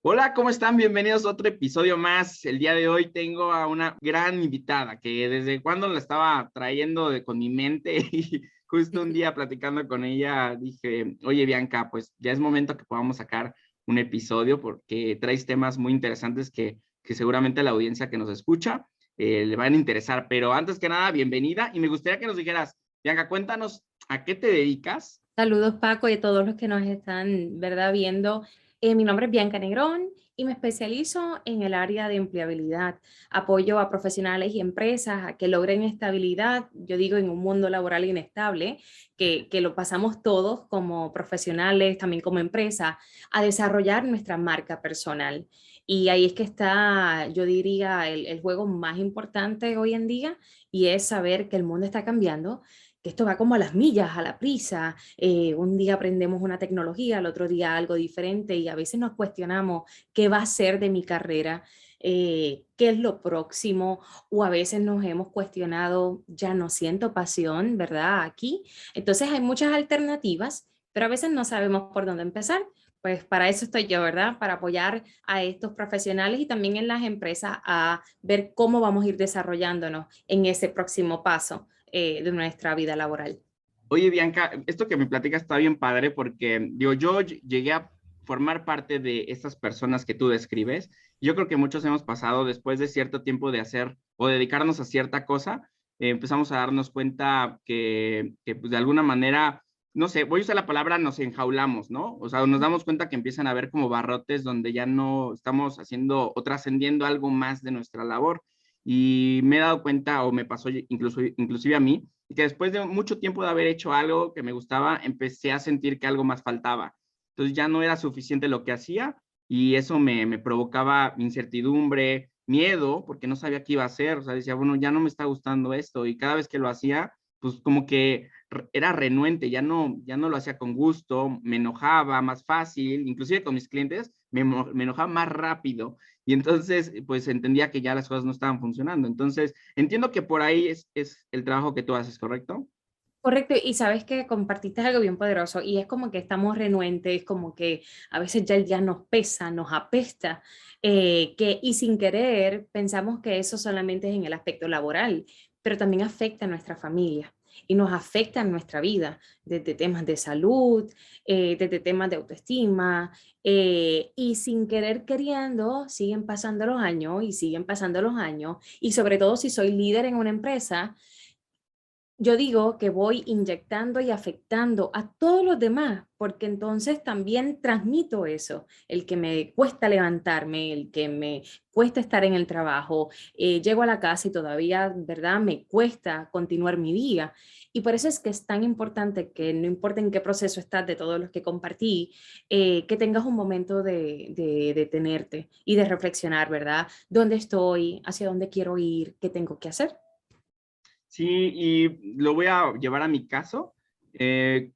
Hola, ¿cómo están? Bienvenidos a otro episodio más. El día de hoy tengo a una gran invitada que desde cuando la estaba trayendo con mi mente y justo un día platicando con ella dije, oye Bianca, pues ya es momento que podamos sacar un episodio porque traes temas muy interesantes que seguramente a la audiencia que nos escucha le van a interesar. Pero antes que nada, bienvenida y me gustaría que nos dijeras, Bianca, cuéntanos a qué te dedicas. Saludos Paco y a todos los que nos están, ¿verdad?, viendo. Mi nombre es Bianca Negrón y me especializo en el área de empleabilidad. Apoyo a profesionales y empresas a que logren estabilidad, yo digo en un mundo laboral inestable, que lo pasamos todos como profesionales, también como empresa, a desarrollar nuestra marca personal. Y ahí es que está, yo diría, el juego más importante hoy en día y es saber que el mundo está cambiando, que esto va como a las millas, a la prisa. Un día aprendemos una tecnología, al otro día algo diferente y a veces nos cuestionamos qué va a ser de mi carrera, qué es lo próximo, o a veces nos hemos cuestionado, ya no siento pasión, ¿verdad? Aquí. Entonces hay muchas alternativas, pero a veces no sabemos por dónde empezar. Pues para eso estoy yo, ¿verdad? Para apoyar a estos profesionales y también en las empresas a ver cómo vamos a ir desarrollándonos en ese próximo paso de nuestra vida laboral. Oye, Bianca, esto que me platicas está bien padre porque, digo, yo llegué a formar parte de estas personas que tú describes. Yo creo que muchos hemos pasado después de cierto tiempo de hacer o dedicarnos a cierta cosa, empezamos a darnos cuenta que pues, de alguna manera, no sé, voy a usar la palabra, nos enjaulamos, ¿no? O sea, nos damos cuenta que empiezan a haber como barrotes donde ya no estamos haciendo o trascendiendo algo más de nuestra labor. Y me he dado cuenta, o me pasó inclusive a mí, y que después de mucho tiempo de haber hecho algo que me gustaba, empecé a sentir que algo más faltaba. Entonces ya no era suficiente lo que hacía y eso me provocaba incertidumbre, miedo, porque no sabía qué iba a hacer. O sea, decía, bueno, ya no me está gustando esto y cada vez que lo hacía, pues como que era renuente, ya no lo hacía con gusto, me enojaba más fácil, inclusive con mis clientes, me enojaba más rápido y entonces pues entendía que ya las cosas no estaban funcionando. Entonces entiendo que por ahí es el trabajo que tú haces, ¿correcto? Correcto, y sabes que compartiste algo bien poderoso y es como que estamos renuentes, como que a veces ya el día nos pesa, nos apesta, y sin querer pensamos que eso solamente es en el aspecto laboral, pero también afecta a nuestra familia y nos afecta en nuestra vida, desde temas de salud, desde temas de autoestima, y sin querer queriendo siguen pasando los años y siguen pasando los años, y sobre todo si soy líder en una empresa, yo digo que voy inyectando y afectando a todos los demás, porque entonces también transmito eso, el que me cuesta levantarme, el que me cuesta estar en el trabajo, llego a la casa y todavía, ¿verdad? Me cuesta continuar mi día. Y por eso es que es tan importante que no importa en qué proceso estás de todos los que compartí, que tengas un momento de detenerte y de reflexionar, ¿verdad? ¿Dónde estoy? ¿Hacia dónde quiero ir? ¿Qué tengo que hacer? Sí, y lo voy a llevar a mi caso. eh,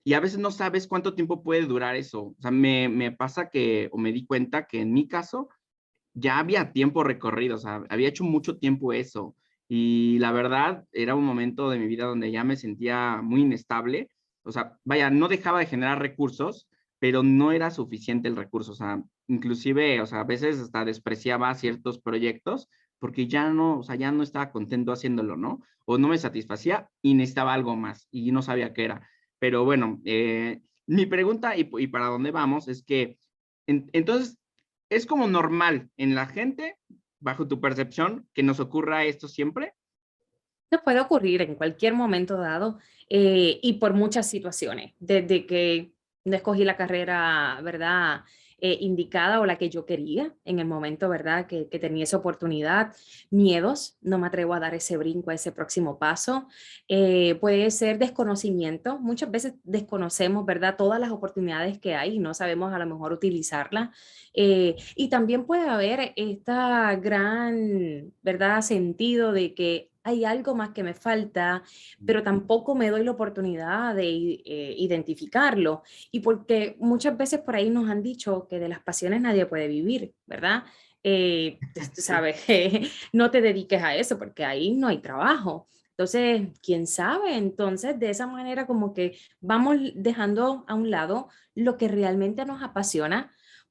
y a veces no sabes cuánto tiempo puede durar eso. O sea, me pasa que, o me di cuenta que en mi caso ya había tiempo recorrido, o sea, había hecho mucho tiempo eso. Y la verdad, era un momento de mi vida donde ya me sentía muy inestable. O sea, vaya, no dejaba de generar recursos, pero no era suficiente el recurso. O sea, inclusive, o sea, a veces hasta despreciaba ciertos proyectos porque ya no, o sea, ya no estaba contento haciéndolo, ¿no? O no me satisfacía y necesitaba algo más y no sabía qué era. Pero bueno, mi pregunta y para dónde vamos es que entonces es como normal en la gente, bajo tu percepción, que nos ocurra esto siempre. Esto puede ocurrir en cualquier momento dado, y por muchas situaciones, desde que no escogí la carrera, ¿verdad? Indicada o la que yo quería en el momento, ¿verdad? Que tenía esa oportunidad, miedos, no me atrevo a dar ese brinco, a ese próximo paso. Puede ser desconocimiento, muchas veces desconocemos, ¿verdad? Todas las oportunidades que hay y no sabemos a lo mejor utilizarlas. Y también puede haber esta gran, ¿verdad? Sentido de que hay algo más que me falta, pero tampoco me doy la oportunidad de identificarlo. Y porque muchas veces por ahí nos han dicho que de las pasiones nadie puede vivir, ¿verdad? Tú Sí. sabes, no te dediques a eso porque ahí no hay trabajo. Entonces, quién sabe, entonces de esa manera como que vamos dejando a un lado lo que realmente nos apasiona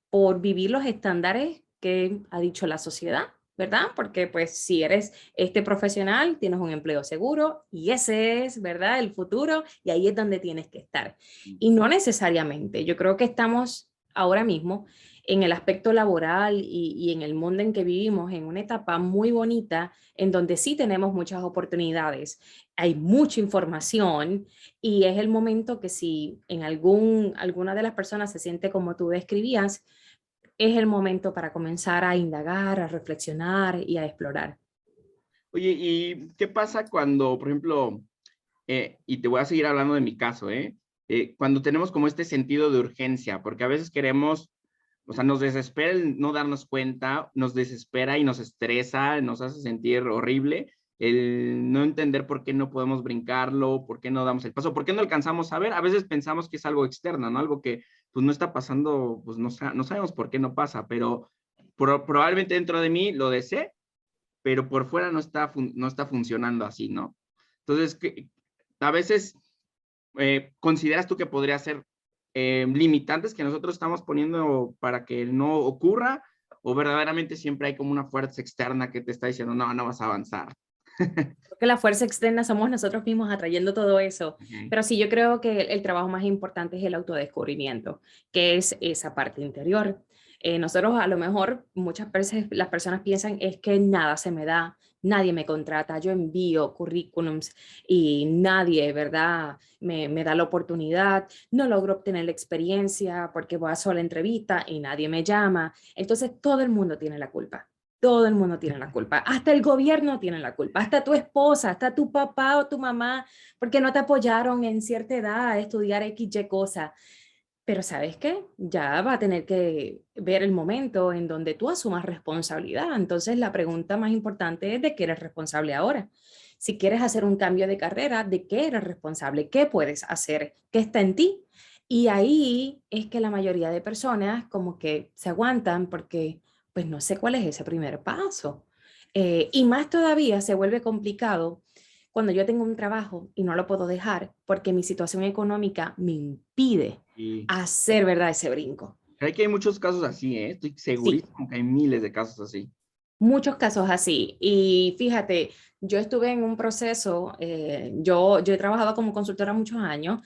por vivir los estándares que ha dicho la sociedad, ¿verdad? Porque pues si eres este profesional, tienes un empleo seguro y ese es, ¿verdad? El futuro y ahí es donde tienes que estar. Y no necesariamente, yo creo que estamos ahora mismo en el aspecto laboral y en el mundo en que vivimos, en una etapa muy bonita, en donde sí tenemos muchas oportunidades, hay mucha información y es el momento que si en alguna de las personas se siente como tú describías, es el momento para comenzar a indagar, a reflexionar y a explorar. Oye, ¿y qué pasa cuando, por ejemplo, y te voy a seguir hablando de mi caso, cuando tenemos como este sentido de urgencia, porque a veces queremos, o sea, nos desespera el no darnos cuenta, nos desespera y nos estresa, nos hace sentir horrible el no entender por qué no podemos brincarlo, por qué no damos el paso, por qué no alcanzamos a ver. A veces pensamos que es algo externo, ¿no? Algo que pues no está pasando, pues no, no sabemos por qué no pasa, pero probablemente dentro de mí lo desee, pero por fuera no está funcionando así, ¿no? Entonces, a veces consideras tú que podría ser limitantes que nosotros estamos poniendo para que no ocurra, o verdaderamente siempre hay como una fuerza externa que te está diciendo, no, no vas a avanzar. Porque la fuerza externa somos nosotros mismos atrayendo todo eso. Okay. Pero sí, yo creo que el trabajo más importante es el autodescubrimiento, que es esa parte interior. Nosotros a lo mejor muchas veces las personas piensan es que nada se me da, nadie me contrata, yo envío currículums y nadie, ¿verdad? Me da la oportunidad, no logro obtener la experiencia porque voy a sola entrevista y nadie me llama. Entonces todo el mundo tiene la culpa. Todo el mundo tiene la culpa, hasta el gobierno tiene la culpa, hasta tu esposa, hasta tu papá o tu mamá, porque no te apoyaron en cierta edad a estudiar X, Y cosa. Pero ¿sabes qué? Ya va a tener que ver el momento en donde tú asumas responsabilidad. Entonces la pregunta más importante es de qué eres responsable ahora. Si quieres hacer un cambio de carrera, ¿de qué eres responsable? ¿Qué puedes hacer? ¿Qué está en ti? Y ahí es que la mayoría de personas como que se aguantan porque pues no sé cuál es ese primer paso. Y más todavía se vuelve complicado cuando yo tengo un trabajo y no lo puedo dejar porque mi situación económica me impide Y hacer, ¿verdad? Ese brinco. creo que hay muchos casos así, estoy Sí, segurísimo que hay miles de casos así. muchos casos así. Y fíjate, yo estuve en un proceso, yo he trabajado como consultora muchos años,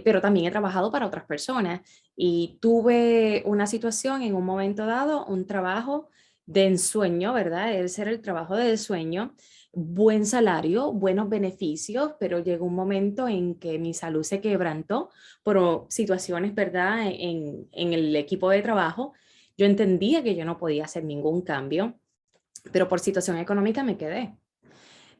pero también he trabajado para otras personas y tuve una situación en un momento dado, un trabajo de ensueño, ¿verdad? Ese era el trabajo de ensueño, buen salario, buenos beneficios, pero llegó un momento en que mi salud se quebrantó por situaciones, ¿verdad? En el equipo de trabajo. Yo entendía que yo no podía hacer ningún cambio, pero por situación económica me quedé.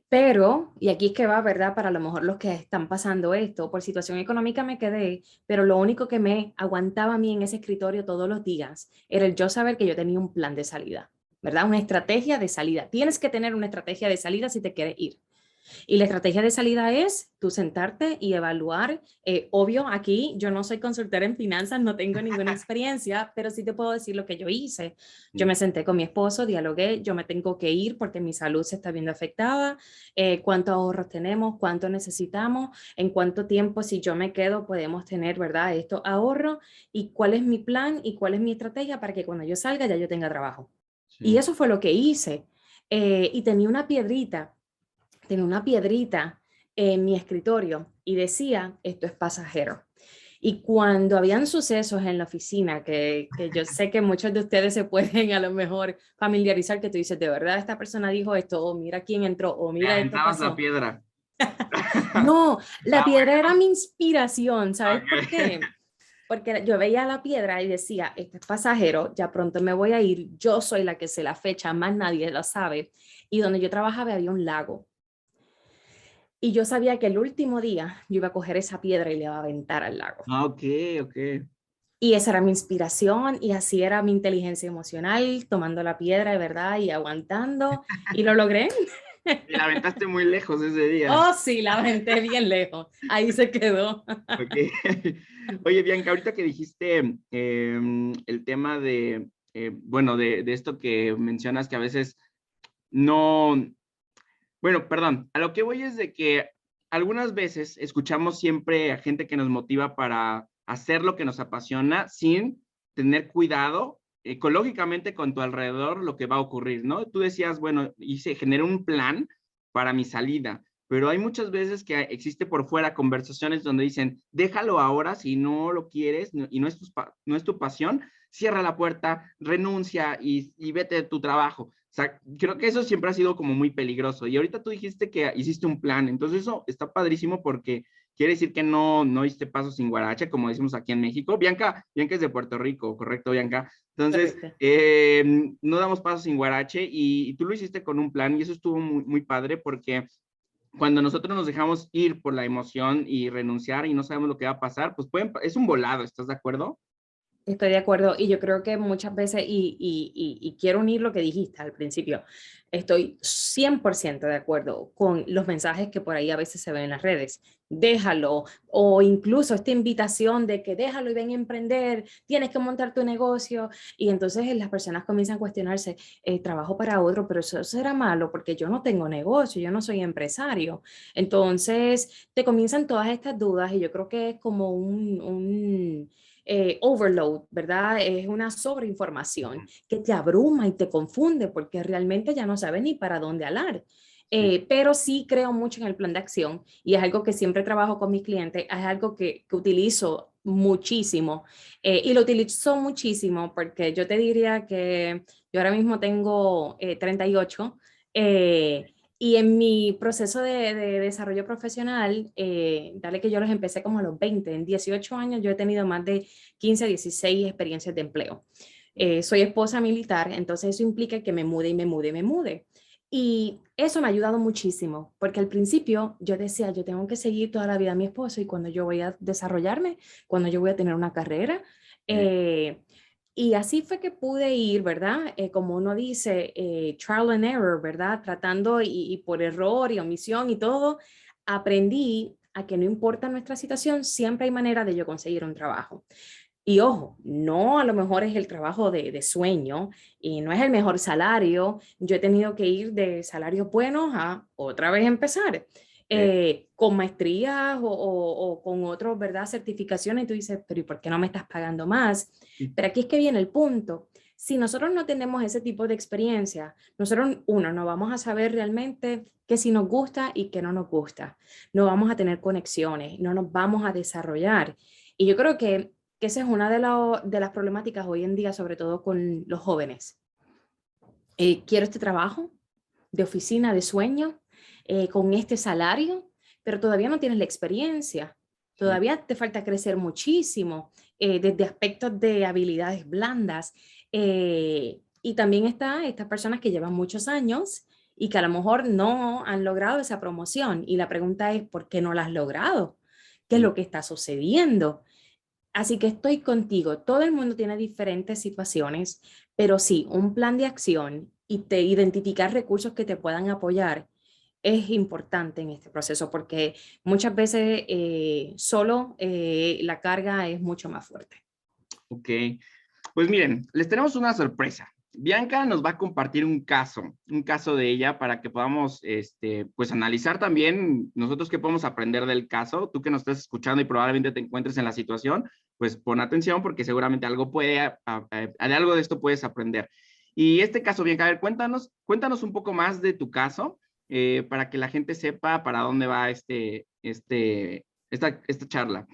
Pero, y aquí es que va, ¿verdad? Para a lo mejor los que están pasando esto, por situación económica me quedé, pero lo único que me aguantaba a mí en ese escritorio todos los días era el yo saber que yo tenía un plan de salida, ¿verdad? Una estrategia de salida. Tienes que tener una estrategia de salida si te quieres ir. Y la estrategia de salida es tú sentarte y evaluar. Obvio, aquí yo no soy consultora en finanzas, no tengo ninguna experiencia, pero sí te puedo decir lo que yo hice. Yo me senté con mi esposo, dialogué, yo me tengo que ir porque mi salud se está viendo afectada, cuántos ahorros tenemos, cuánto necesitamos, en cuánto tiempo si yo me quedo podemos tener, ¿verdad? Estos ahorros y cuál es mi plan y cuál es mi estrategia para que cuando yo salga ya yo tenga trabajo. Y Sí. eso fue lo que hice. Y tenía una piedrita en mi escritorio y decía, esto es pasajero. Y cuando habían sucesos en la oficina, que yo sé que muchos de ustedes se pueden a lo mejor familiarizar, que tú dices, de verdad, esta persona dijo esto, o mira quién entró, o Te mira esto aventabas la pasó. piedra. No, la Ah, piedra era mi inspiración, bueno, ¿sabes por ok. qué? Porque yo veía la piedra y decía, este es pasajero, ya pronto me voy a ir, yo soy la que sé la fecha, más nadie lo sabe. Y donde yo trabajaba había un lago. Y yo sabía que el último día yo iba a coger esa piedra y le iba a aventar al lago. Ah, ok, ok. Y esa era mi inspiración y así era mi inteligencia emocional, tomando la piedra de verdad y aguantando. Y lo logré. Y la aventaste muy lejos ese día. Oh, sí, la aventé bien lejos. Ahí se quedó. Ok. Oye, Bianca, ahorita que dijiste el tema de, bueno, de esto que mencionas que a veces no, bueno, perdón, a lo que voy es de que algunas veces escuchamos siempre a gente que nos motiva para hacer lo que nos apasiona sin tener cuidado ecológicamente con tu alrededor lo que va a ocurrir, ¿no? Tú decías, bueno, generé un plan para mi salida, pero hay muchas veces que existe por fuera conversaciones donde dicen, déjalo ahora si no lo quieres y no es no es tu pasión, cierra la puerta, renuncia y vete de tu trabajo. O sea, creo que eso siempre ha sido como muy peligroso. Y ahorita tú dijiste que hiciste un plan, entonces eso está padrísimo porque quiere decir que no hiciste paso sin guaracha, como decimos aquí en México. Bianca es de Puerto Rico, ¿correcto, Bianca? Entonces, Correcto. no damos paso sin guarache y tú lo hiciste con un plan y eso estuvo muy, muy padre porque cuando nosotros nos dejamos ir por la emoción y renunciar y no sabemos lo que va a pasar, pues es un volado, ¿estás de acuerdo? Estoy de acuerdo y yo creo que muchas veces, y quiero unir lo que dijiste al principio, estoy 100% de acuerdo con los mensajes que por ahí a veces se ven en las redes. Déjalo, o incluso esta invitación de que déjalo y ven a emprender, tienes que montar tu negocio. Y entonces las personas comienzan a cuestionarse, trabajo para otro, pero eso será malo porque yo no tengo negocio, yo no soy empresario. Entonces te comienzan todas estas dudas y yo creo que es como un overload, ¿verdad? Es una sobreinformación que te abruma y te confunde porque realmente ya no sabes ni para dónde alar. Sí. Pero sí creo mucho en el plan de acción y es algo que siempre trabajo con mis clientes, es algo que utilizo muchísimo y lo utilizo muchísimo porque yo te diría que yo ahora mismo tengo 38 y en mi proceso de desarrollo profesional, dale que yo los empecé como a los 20, en 18 años yo he tenido más de 15 a 16 experiencias de empleo. Soy esposa militar, entonces eso implica que me mude y me mude y me mude. Y eso me ha ayudado muchísimo, porque al principio yo decía, yo tengo que seguir toda la vida a mi esposo y cuando yo voy a desarrollarme, cuando yo voy a tener una carrera. Eh, y así fue que pude ir, ¿verdad? Como uno dice, trial and error, ¿verdad? Tratando y por error y omisión y todo, aprendí a que no importa nuestra situación, siempre hay manera de yo conseguir un trabajo. Y ojo, no a lo mejor es el trabajo de sueño y no es el mejor salario. Yo he tenido que ir de salarios buenos a otra vez empezar. Con maestrías o con otros, ¿verdad? Certificaciones, y tú dices, pero ¿y por qué no me estás pagando más? Pero aquí es que viene el punto. Si nosotros no tenemos ese tipo de experiencia, nosotros, uno, no vamos a saber realmente qué sí nos gusta y qué no nos gusta. No vamos a tener conexiones, no nos vamos a desarrollar. Y yo creo que esa es una de las problemáticas hoy en día, sobre todo con los jóvenes. Quiero este trabajo de oficina, de sueño, con este salario, pero todavía no tienes la experiencia, Sí. todavía te falta crecer muchísimo, desde aspectos de habilidades blandas. Y también está estas personas que llevan muchos años y que a lo mejor no han logrado esa promoción. Y la pregunta es, ¿por qué no la has logrado? ¿Qué es Sí. lo que está sucediendo? Así que estoy contigo. Todo el mundo tiene diferentes situaciones, pero sí, un plan de acción y identificar recursos que te puedan apoyar es importante en este proceso porque muchas veces solo la carga es mucho más fuerte. Ok. Pues miren, les tenemos una sorpresa. Bianca nos va a compartir un caso de ella para que podamos, pues analizar también nosotros qué podemos aprender del caso. Tú que nos estás escuchando y probablemente te encuentres en la situación, pues pon atención porque seguramente de algo de esto puedes aprender. Y este caso, Bianca, a ver, cuéntanos un poco más de tu caso para que la gente sepa para dónde va esta charla.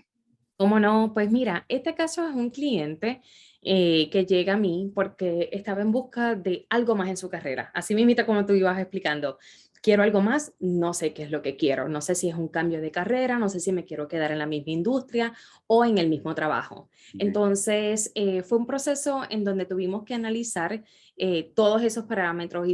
¿Cómo no? Pues mira, este caso es un cliente que llega a mí porque estaba en busca de algo más en su carrera. Así mismo como tú ibas explicando, quiero algo más, no sé qué es lo que quiero, no sé si es un cambio de carrera, no sé si me quiero quedar en la misma industria o en el mismo trabajo. Ok. Entonces, fue un proceso en donde tuvimos que analizar todos esos parámetros,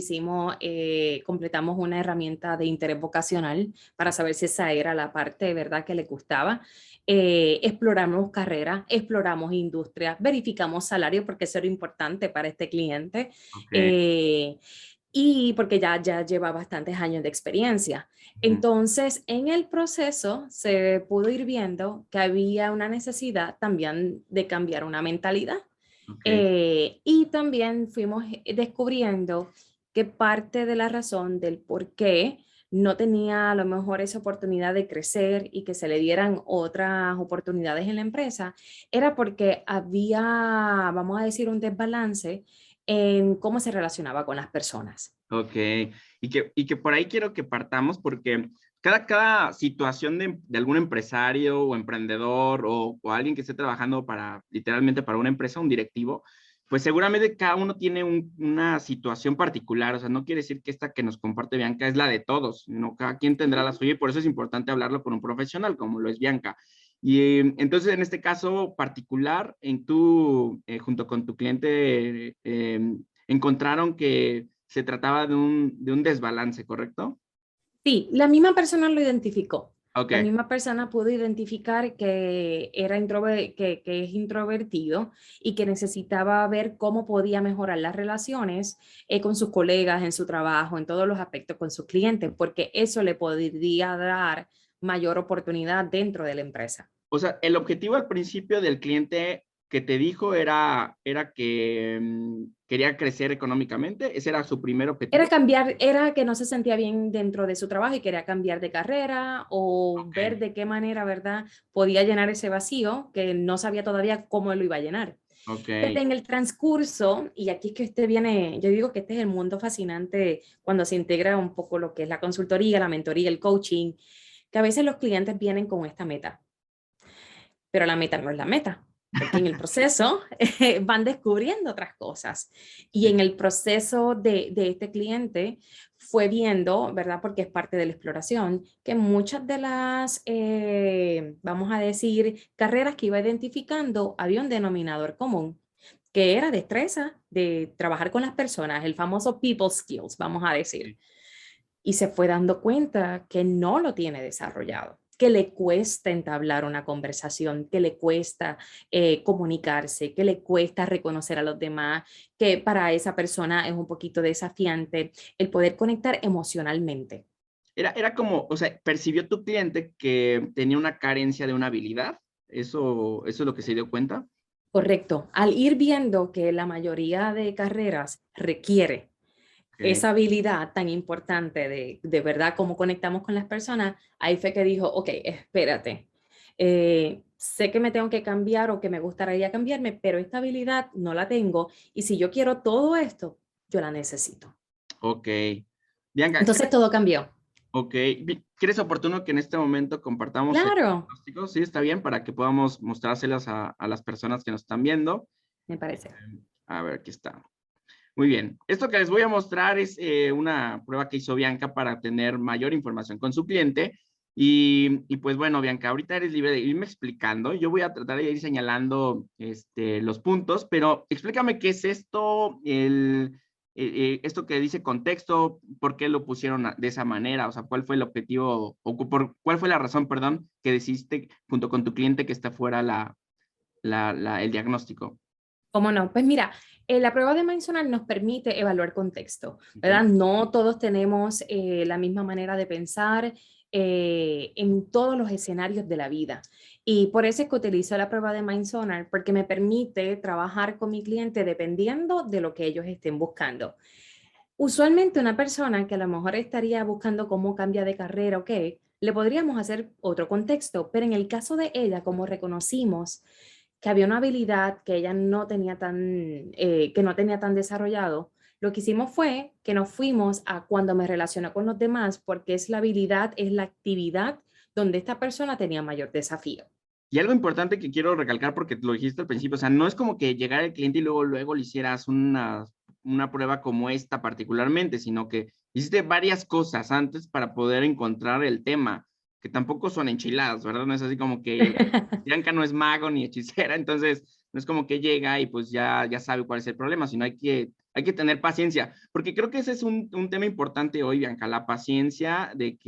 completamos una herramienta de interés vocacional para saber si esa era la parte, ¿verdad?, que le gustaba. Exploramos carrera, exploramos industria, verificamos salario porque eso era importante para este cliente Ok. eh, y porque ya lleva bastantes años de experiencia. Ujú. Entonces, en el proceso se pudo ir viendo que había una necesidad también de cambiar una mentalidad. Ok. Y también fuimos descubriendo que parte de la razón del por qué no tenía a lo mejor esa oportunidad de crecer y que se le dieran otras oportunidades en la empresa, era porque había, vamos a decir, un desbalance en cómo se relacionaba con las personas. Ok, y que por ahí quiero que partamos porque cada situación de algún empresario o emprendedor o alguien que esté trabajando literalmente para una empresa, un directivo, pues seguramente cada uno tiene una situación particular, o sea, no quiere decir que esta que nos comparte Bianca es la de todos, no, cada quien tendrá la suya y por eso es importante hablarlo con un profesional como lo es Bianca. Y entonces, en este caso particular, junto con tu cliente, encontraron que se trataba de un desbalance, ¿correcto? Sí, la misma persona lo identificó. La Ok, misma persona pudo identificar que que es introvertido y que necesitaba ver cómo podía mejorar las relaciones con sus colegas, en su trabajo, en todos los aspectos con sus clientes, porque eso le podría dar mayor oportunidad dentro de la empresa. o sea, el objetivo al principio del cliente que te dijo era que quería crecer económicamente, ese era su primer Era objetivo. cambiar, era que no se sentía bien dentro de su trabajo y quería cambiar de carrera o ver Ok, de qué manera, ¿verdad?, podía llenar ese vacío que no sabía todavía cómo lo iba a llenar. ok, Pero en el transcurso, y aquí es que este viene, yo digo que este es el mundo fascinante cuando se integra un poco lo que es la consultoría, la mentoría, el coaching, que a veces los clientes vienen con esta meta, pero la meta no es la meta, porque en el proceso van descubriendo otras cosas. Y sí. en el proceso de este cliente fue viendo, ¿verdad? Porque es parte de la exploración, que muchas de las, vamos a decir, carreras que iba identificando, había un denominador común, que era destreza de trabajar con las personas, el famoso people skills, vamos a decir, Sí. y se fue dando cuenta que no lo tiene desarrollado, que le cuesta entablar una conversación, que le cuesta comunicarse, que le cuesta reconocer a los demás, que para esa persona es un poquito desafiante el poder conectar emocionalmente. Era como, o sea, percibió tu cliente que tenía una carencia de una habilidad, eso es lo que se dio cuenta. Correcto. Al ir viendo que la mayoría de carreras requiere Ok. esa habilidad tan importante de verdad cómo conectamos con las personas, ahí fue que dijo, ok, espérate, sé que me tengo que cambiar o que me gustaría cambiarme, pero esta habilidad no la tengo y si yo quiero todo esto, yo la necesito. Ok. Bianca, Entonces todo cambió. ok, ¿crees oportuno que en este momento compartamos el Claro, diagnóstico? Sí, está bien, para que podamos mostrárselas a las personas que nos están viendo. me parece. A ver, aquí está. Muy bien. Esto que les voy a mostrar es una prueba que hizo Bianca para tener mayor información con su cliente. Y pues bueno, Bianca, ahorita eres libre de irme explicando. Yo voy a tratar de ir señalando los puntos, pero explícame qué es esto, esto que dice contexto, por qué lo pusieron de esa manera, o sea, cuál fue el objetivo, cuál fue la razón, perdón, que decidiste junto con tu cliente que está fuera el diagnóstico. ¿Cómo no? Pues mira, la prueba de Mindsonar nos permite evaluar contexto, ¿verdad? Ok. No todos tenemos la misma manera de pensar en todos los escenarios de la vida. Y por eso es que utilizo la prueba de Mindsonar, porque me permite trabajar con mi cliente dependiendo de lo que ellos estén buscando. Usualmente una persona que a lo mejor estaría buscando cómo cambia de carrera o qué, le podríamos hacer otro contexto, pero en el caso de ella, como reconocimos que había una habilidad que ella no tenía que no tenía tan desarrollado, lo que hicimos fue que nos fuimos a cuando me relaciono con los demás, porque es la habilidad, es la actividad donde esta persona tenía mayor desafío. Y algo importante que quiero recalcar porque lo dijiste al principio, o sea, no es como que llegara el cliente y luego le hicieras una prueba como esta particularmente, sino que hiciste varias cosas antes para poder encontrar el tema, que tampoco son enchiladas, ¿verdad? No es así como que Bianca no es mago ni hechicera, entonces no es como que llega y pues ya sabe cuál es el problema, sino hay que tener paciencia, porque creo que ese es un tema importante hoy, Bianca, la paciencia de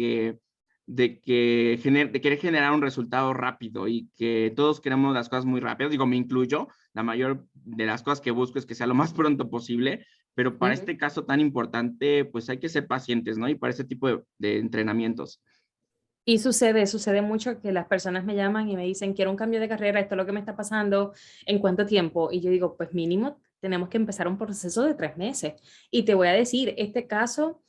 querer generar un resultado rápido y que todos queremos las cosas muy rápidas. Digo, me incluyo, la mayor de las cosas que busco es que sea lo más pronto posible, pero para Ujú. este caso tan importante, pues hay que ser pacientes, ¿no? Y para este tipo de entrenamientos. Y sucede mucho que las personas me llaman y me dicen, quiero un cambio de carrera, esto es lo que me está pasando, ¿en cuánto tiempo? Y yo digo, pues mínimo tenemos que empezar un proceso de 3 meses. Y te voy a decir, este caso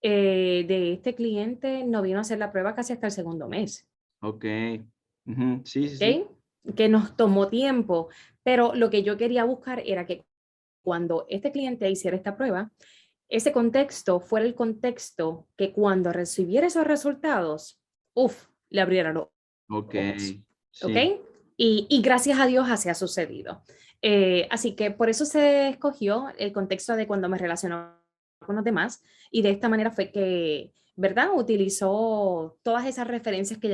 de este cliente no vino a hacer la prueba casi hasta el segundo mes. Ok. Ujú. Sí, sí, sí. ¿Ok? Que nos tomó tiempo, pero lo que yo quería buscar era que cuando este cliente hiciera esta prueba, ese contexto fuera el contexto que cuando recibiera esos resultados, le abriera los Ok. ojos. ¿Ok? Sí. Y gracias a Dios así ha sucedido. Así que por eso se escogió el contexto de cuando me relaciono con los demás y de esta manera fue que, ¿verdad? Utilizó todas esas referencias que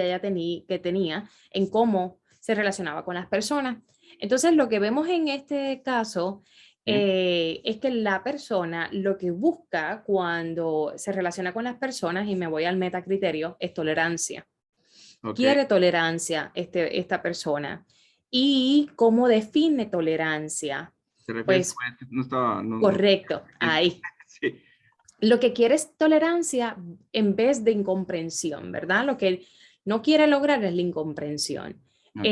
que tenía en cómo se relacionaba con las personas. Entonces, lo que vemos en este caso Sí. es que la persona lo que busca cuando se relaciona con las personas, y me voy al metacriterio, es tolerancia. Ok. Quiere tolerancia esta persona. ¿Y cómo define tolerancia? ¿Te refieres? Pues No estaba, no. correcto, ahí. Sí. Lo que quiere es tolerancia en vez de incomprensión, ¿verdad? Lo que no quiere lograr es la incomprensión. Ok.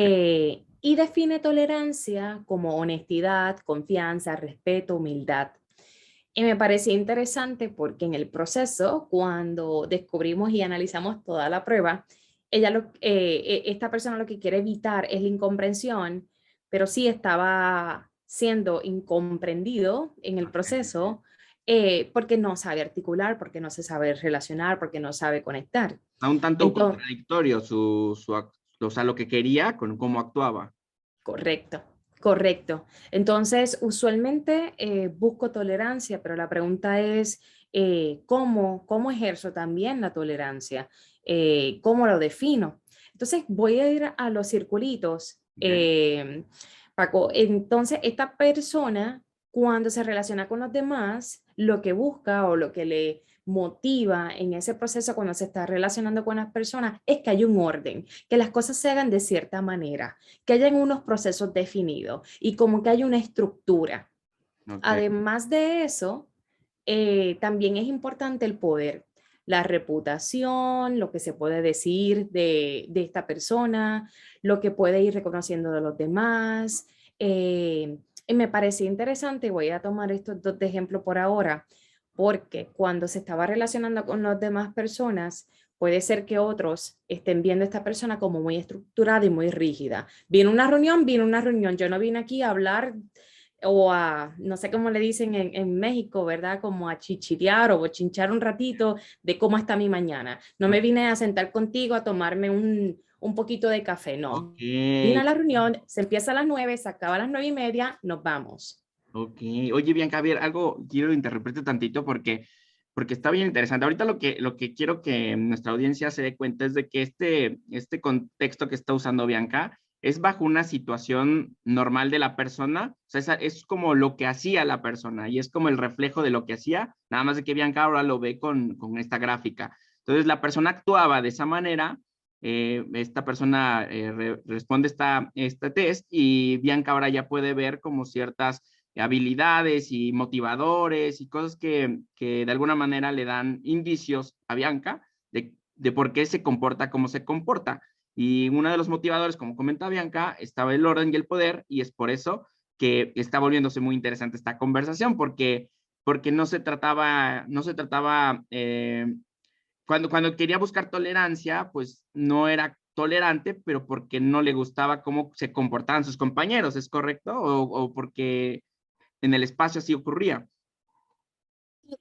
Y define tolerancia como honestidad, confianza, respeto, humildad. Y me parecía interesante porque en el proceso, cuando descubrimos y analizamos toda la prueba, esta persona lo que quiere evitar es la incomprensión, pero sí estaba siendo incomprendido en el Ok, sí, sí. proceso porque no sabe articular, porque no se sabe relacionar, porque no sabe conectar. Está un tanto Entonces, contradictorio o sea, lo que quería con cómo actuaba. correcto, correcto. Entonces, usualmente busco tolerancia, pero la pregunta es, ¿cómo ejerzo también la tolerancia? ¿Cómo lo defino? Entonces, voy a ir a los circulitos. Ok. Paco, entonces, esta persona, cuando se relaciona con los demás, lo que busca o lo que le motiva en ese proceso cuando se está relacionando con las personas es que haya un orden, que las cosas se hagan de cierta manera, que hayan unos procesos definidos y como que haya una estructura. Ok. Además de eso, también es importante el poder, la reputación, lo que se puede decir de esta persona, lo que puede ir reconociendo de los demás. Y me pareció interesante, voy a tomar estos dos de ejemplo por ahora, porque cuando se estaba relacionando con las demás personas, puede ser que otros estén viendo a esta persona como muy estructurada y muy rígida. Viene una reunión, yo no vine aquí a hablar o a, no sé cómo le dicen en México, ¿verdad? Como a chichirear o chinchar un ratito de cómo está mi mañana. No me Ok. vine a sentar contigo a tomarme un poquito de café, no. Ok. Vine a la reunión, se empieza a las 9, se acaba a las 9:30, nos vamos. Ok. Oye, Bianca, a ver, algo quiero interrumpirte tantito porque está bien interesante. Ahorita lo que quiero que nuestra audiencia se dé cuenta es de que este contexto que está usando Bianca es bajo una situación normal de la persona, o sea, es como lo que hacía la persona y es como el reflejo de lo que hacía, nada más de que Bianca ahora lo ve con esta gráfica. Entonces, la persona actuaba de esa manera, esta persona responde este test y Bianca ahora ya puede ver como ciertas habilidades y motivadores y cosas que de alguna manera le dan indicios a Bianca de por qué se comporta como se comporta. Y uno de los motivadores, como comenta Bianca, estaba el orden y el poder, y es por eso que está volviéndose muy interesante esta conversación, porque no se trataba cuando quería buscar tolerancia, pues no era tolerante, pero porque no le gustaba cómo se comportaban sus compañeros, ¿es correcto? O porque en el espacio así ocurría.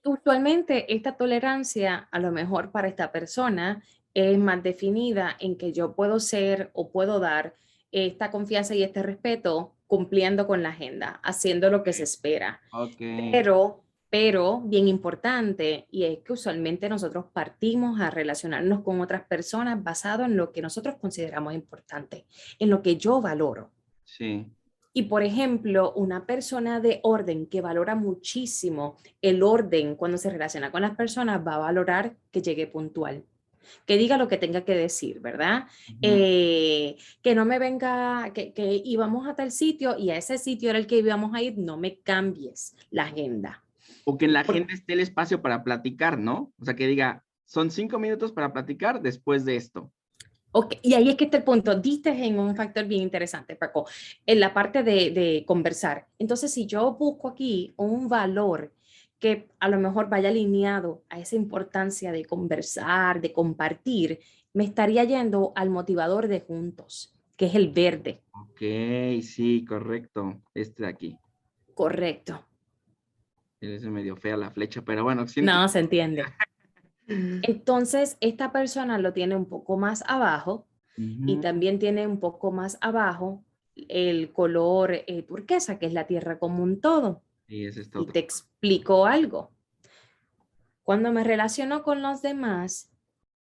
Usualmente esta tolerancia, a lo mejor para esta persona, es más definida en que yo puedo ser o puedo dar esta confianza y este respeto cumpliendo con la agenda, haciendo lo que se espera. Ok, Pero bien importante, y es que usualmente nosotros partimos a relacionarnos con otras personas basado en lo que nosotros consideramos importante, en lo que yo valoro. sí, Y por ejemplo, una persona de orden que valora muchísimo el orden cuando se relaciona con las personas va a valorar que llegue puntual, que diga lo que tenga que decir, ¿verdad? ujú. Que no me venga, que íbamos a tal sitio y a ese sitio era el que íbamos a ir, no me cambies la agenda. O que en la Por- agenda esté el espacio para platicar, ¿no? O sea, que diga, son 5 minutos para platicar después de esto. Ok, y ahí es que está el punto. Diste en un factor bien interesante, Paco, en la parte de conversar. Entonces, si yo busco aquí un valor que a lo mejor vaya alineado a esa importancia de conversar, de compartir, me estaría yendo al motivador de juntos, que es el verde. Ok, sí, correcto. Este de aquí. Correcto. Es medio fea la flecha, pero bueno, sí No, se entiende. entiendo. Entonces, esta persona lo tiene un poco más abajo y Ujú. también tiene un poco más abajo el color turquesa, que es la tierra común todo. Y es este Y otro. te explico algo. Cuando me relaciono con los demás,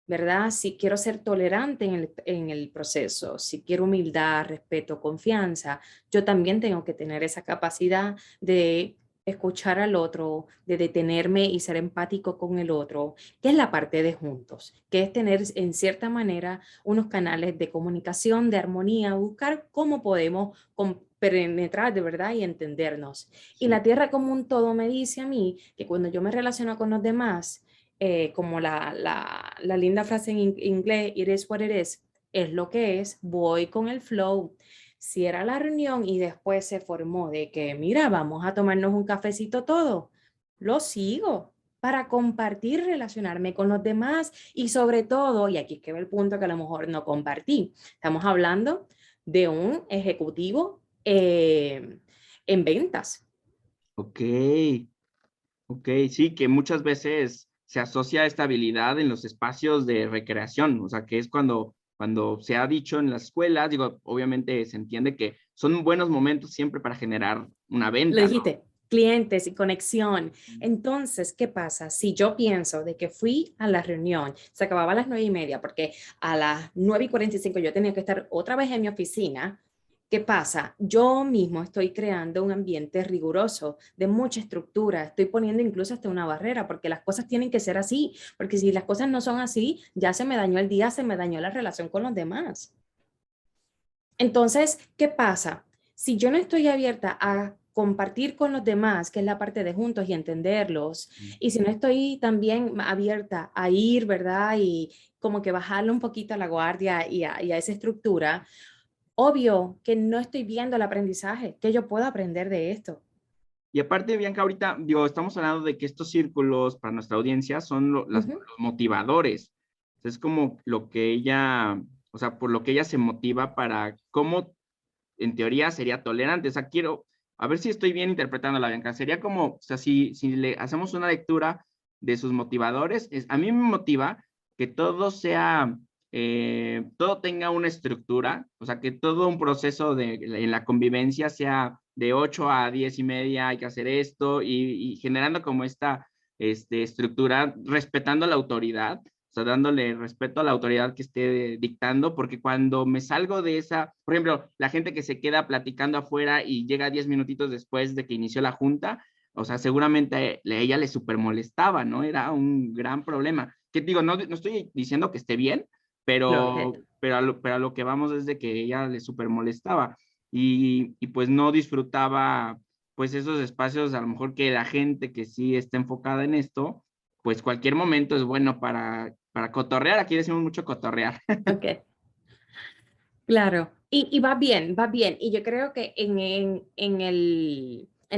¿verdad? Si quiero ser tolerante en el proceso, si quiero humildad, respeto, confianza, yo también tengo que tener esa capacidad de escuchar al otro, de detenerme y ser empático con el otro, que es la parte de juntos, que es tener en cierta manera unos canales de comunicación, de armonía, buscar cómo podemos penetrar de verdad y entendernos. Y Sí. la tierra común todo me dice a mí que cuando yo me relaciono con los demás, como la linda frase en inglés, it is what it is lo que es, voy con el flow. Si era la reunión y después se formó de que, mira, vamos a tomarnos un cafecito todo, lo sigo para compartir, relacionarme con los demás y sobre todo, y aquí es que va el punto que a lo mejor no compartí, estamos hablando de un ejecutivo en ventas. Ok, ok, sí, que muchas veces se asocia esta habilidad en los espacios de recreación, o sea, que es cuando se ha dicho en las escuelas, digo, obviamente se entiende que son buenos momentos siempre para generar una Lo venta, ¿no? dijiste, clientes y conexión. Entonces, ¿qué pasa? Si yo pienso de que fui a la reunión, se acababa a las 9:30, porque a las 9:45 yo tenía que estar otra vez en mi oficina. ¿Qué pasa? Yo mismo estoy creando un ambiente riguroso, de mucha estructura. Estoy poniendo incluso hasta una barrera, porque las cosas tienen que ser así. Porque si las cosas no son así, ya se me dañó el día, se me dañó la relación con los demás. Entonces, ¿qué pasa? Si yo no estoy abierta a compartir con los demás, que es la parte de juntos y entenderlos, y si no estoy también abierta a ir, ¿verdad? Y como que bajarle un poquito a la guardia y a esa estructura, obvio que no estoy viendo el aprendizaje, que yo puedo aprender de esto. Y aparte, Bianca, ahorita, digo, estamos hablando de que estos círculos para nuestra audiencia son Ujú. los motivadores. Es como lo que ella, o sea, por lo que ella se motiva para cómo, en teoría, sería tolerante. O sea, quiero, a ver si estoy bien interpretando la Bianca. Sería como, o sea, si le hacemos una lectura de sus motivadores, a mí me motiva que todo sea, todo tenga una estructura, o sea, que todo un proceso en la convivencia sea de 8 a 10:30, hay que hacer esto y generando como esta estructura, respetando la autoridad, o sea, dándole respeto a la autoridad que esté dictando, porque cuando me salgo de esa, por ejemplo, la gente que se queda platicando afuera y llega 10 minutitos después de que inició la junta, o sea, seguramente a ella le súper molestaba, ¿no? Era un gran problema. Que digo, no estoy diciendo que esté bien, Lo objeto. pero a lo que vamos es de que ella le súper molestaba y pues no disfrutaba pues esos espacios, a lo mejor que la gente que sí está enfocada en esto, pues cualquier momento es bueno para cotorrear, aquí decimos mucho cotorrear. Ok. Claro, y va bien, va bien. Y yo creo que en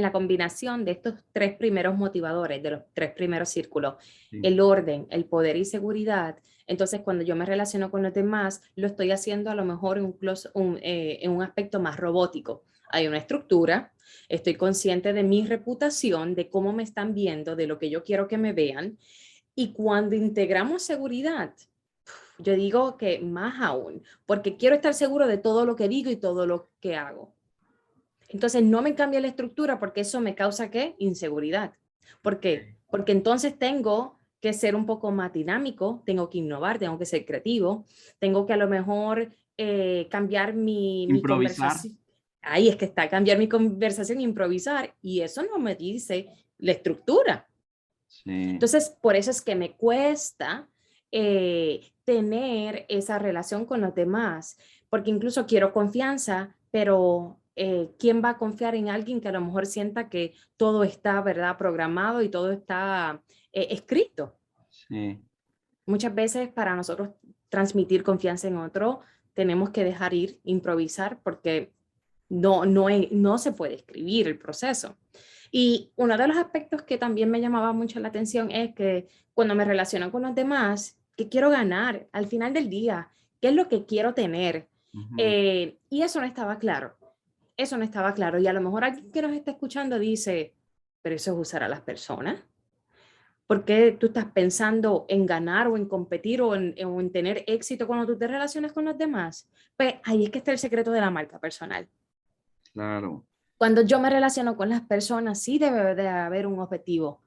la combinación de estos tres primeros motivadores, de los tres primeros círculos, Sí. el orden, el poder y seguridad, entonces cuando yo me relaciono con los demás, lo estoy haciendo a lo mejor en un aspecto más robótico. Hay una estructura, estoy consciente de mi reputación, de cómo me están viendo, de lo que yo quiero que me vean. Y cuando integramos seguridad, yo digo que más aún, porque quiero estar seguro de todo lo que digo y todo lo que hago. Entonces no me cambia la estructura porque eso me causa ¿qué? Inseguridad. ¿Por qué? Porque entonces tengo que ser un poco más dinámico, tengo que innovar, tengo que ser creativo, tengo que a lo mejor cambiar mi Improvisar. conversación. Ahí es que está, cambiar mi conversación, improvisar, y eso no me dice la estructura. Sí. Entonces, por eso es que me cuesta tener esa relación con los demás, porque incluso quiero confianza, pero ¿quién va a confiar en alguien que a lo mejor sienta que todo está, ¿verdad?, programado y todo está escrito? Sí. Muchas veces para nosotros transmitir confianza en otro, tenemos que dejar ir, improvisar, porque no se puede escribir el proceso. Y uno de los aspectos que también me llamaba mucho la atención es que cuando me relaciono con los demás, ¿qué quiero ganar al final del día? ¿Qué es lo que quiero tener? Ujú. Y eso no estaba claro. Eso no estaba claro. Y a lo mejor alguien que nos está escuchando dice, pero eso es usar a las personas. ¿Por qué tú estás pensando en ganar o en competir o en tener éxito cuando tú te relacionas con los demás? Pues ahí es que está el secreto de la marca personal. Claro. Cuando yo me relaciono con las personas, sí debe de haber un objetivo.